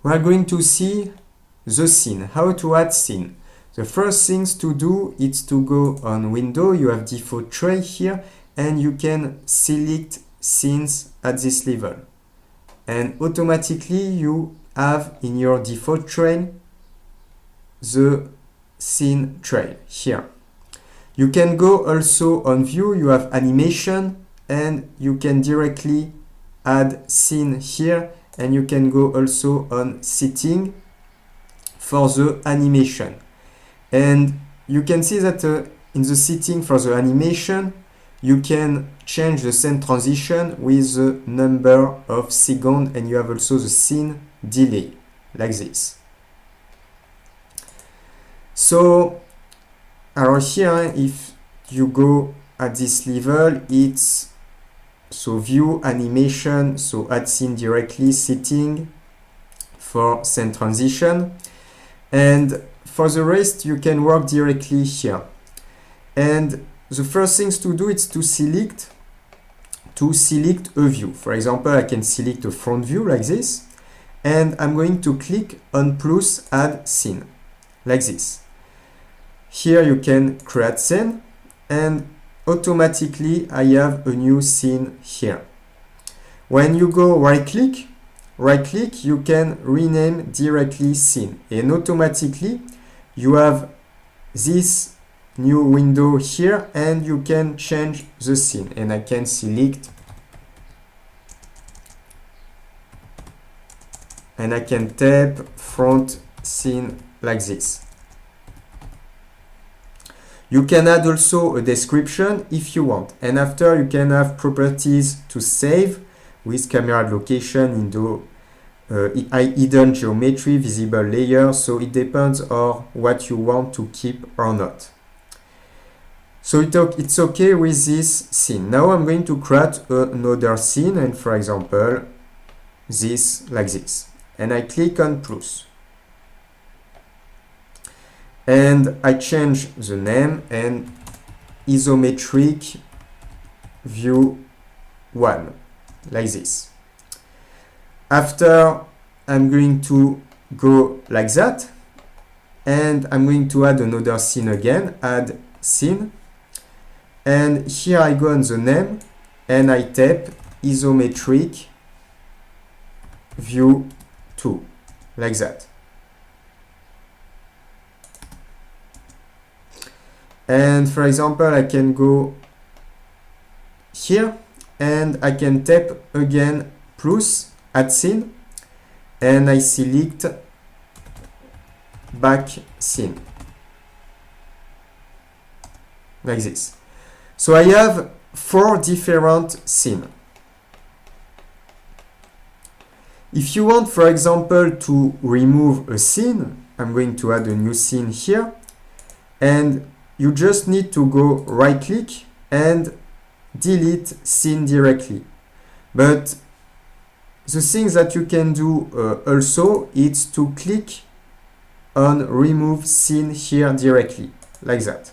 we are going to see the scene, how to add scene. The first things to do is to go on window, you have default tray here, and you can select scenes at this level. And automatically you have in your default tray the scene tray here. You can go also on view, you have animation, and you can directly add scene here, and you can go also on setting for the animation. And you can see that in the setting for the animation, you can change the scene transition with the number of seconds, and you have also the scene delay, like this. So, here, if you go at this level, it's so view, animation, so add scene directly, setting for scene transition. And for the rest, you can work directly here. And the first things to do is to select a view. For example, I can select a front view like this, and I'm going to click on plus add scene, like this. Here you can create scene, and automatically I have a new scene here. When you go right click, you can rename directly scene, and automatically you have this new window here, and you can change the scene, and I can select and I can tap front scene like this. You can add also a description if you want, and after you can have properties to save with camera location, window, hidden geometry, visible layer, so it depends on what you want to keep or not. So it's okay with this scene. Now I'm going to create another scene, and for example, this like this. And I click on plus. And I change the name and isometric view 1, like this. After, I'm going to go like that, and I'm going to add another scene again, add scene. And here I go on the name, and I tap isometric view 2, like that. And for example, I can go here, and I can tap again plus add scene, and I select back scene, like this. So I have 4 different scenes. If you want, for example, to remove a scene, I'm going to add a new scene here, and you just need to go right click and delete scene directly. But the thing that you can do also is to click on remove scene here directly, like that.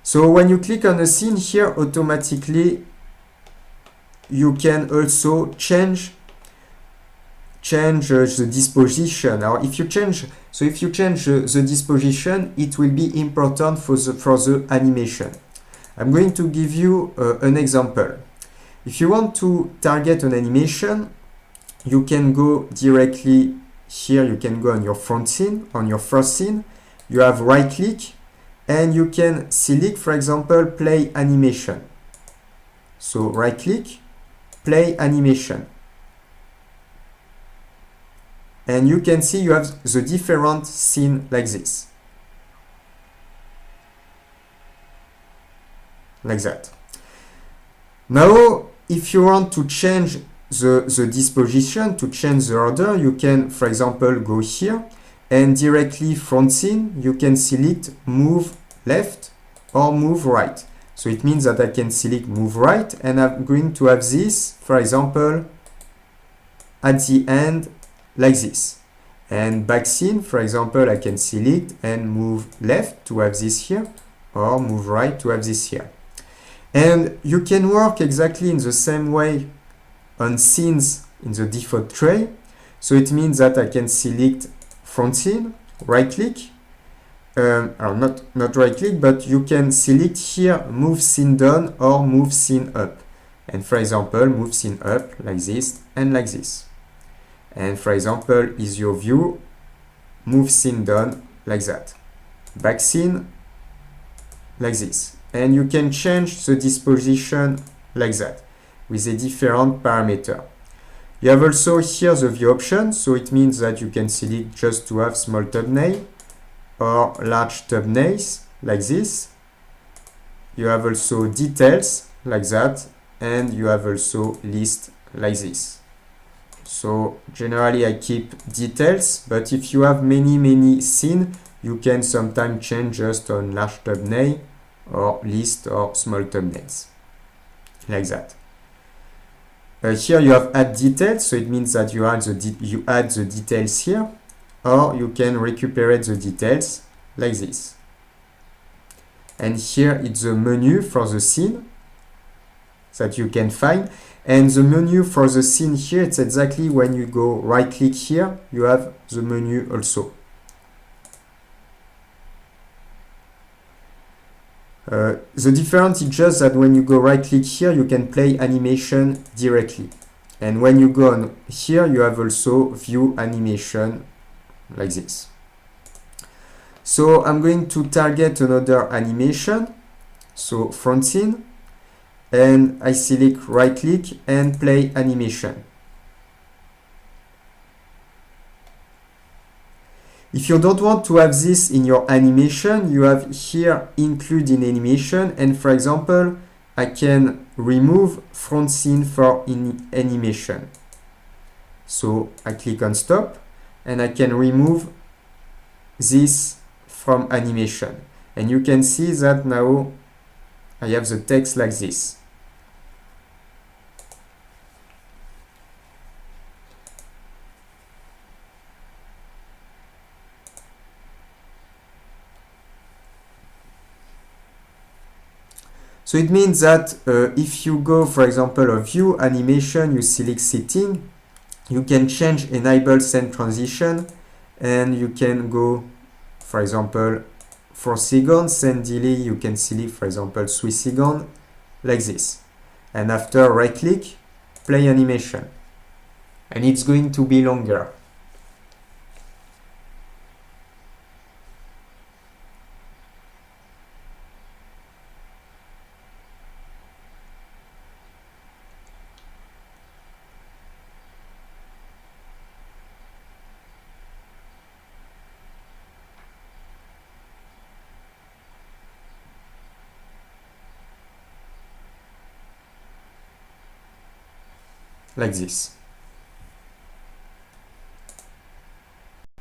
So when you click on a scene here, automatically you can also change the disposition. Or if you change the disposition, it will be important for the animation. I'm going to give you an example. If you want to target an animation, you can go directly here. You can go on your front scene, on your first scene. You have right click, and you can select, for example, play animation. So right click, play animation. And you can see you have the different scene like this. Like that. Now, if you want to change the disposition, to change the order, you can, for example, go here, and directly front scene, you can select move left or move right. So it means that I can select move right, and I'm going to have this, for example, at the end, like this. And back scene, for example, I can select and move left to have this here, or move right to have this here. And you can work exactly in the same way on scenes in the default tray. So it means that I can select front scene, right click, or not right click, but you can select here move scene down or move scene up. And for example, move scene up like this and like this. And for example, is your view, move scene down like that. Back scene like this. And you can change the disposition like that with a different parameter. You have also here the view option, so it means that you can select just to have small thumbnail or large thumbnails like this. You have also details like that, and you have also list like this. So generally I keep details, but if you have many scenes, you can sometimes change just on large thumbnail or list or small thumbnails like that. Here you have add details, so it means that you add the details here, or you can recuperate the details like this. And here it's the menu for the scene that you can find. And the menu for the scene here, it's exactly when you go right click here, you have the menu also. The difference is just that when you go right click here, you can play animation directly. And when you go on here, you have also view animation like this. So I'm going to target another animation. So front scene. And I select right click and play animation. If you don't want to have this in your animation, you have here include in animation, and for example, I can remove front scene for in animation. So I click on stop and I can remove this from animation. And you can see that now I have the text like this. So it means that if you go, for example, a view animation, you select setting, you can change enable send transition, and you can go, for example, 4 seconds, send delay, you can select, for example, 3 seconds, like this. And after right click, play animation. And it's going to be longer. Like this.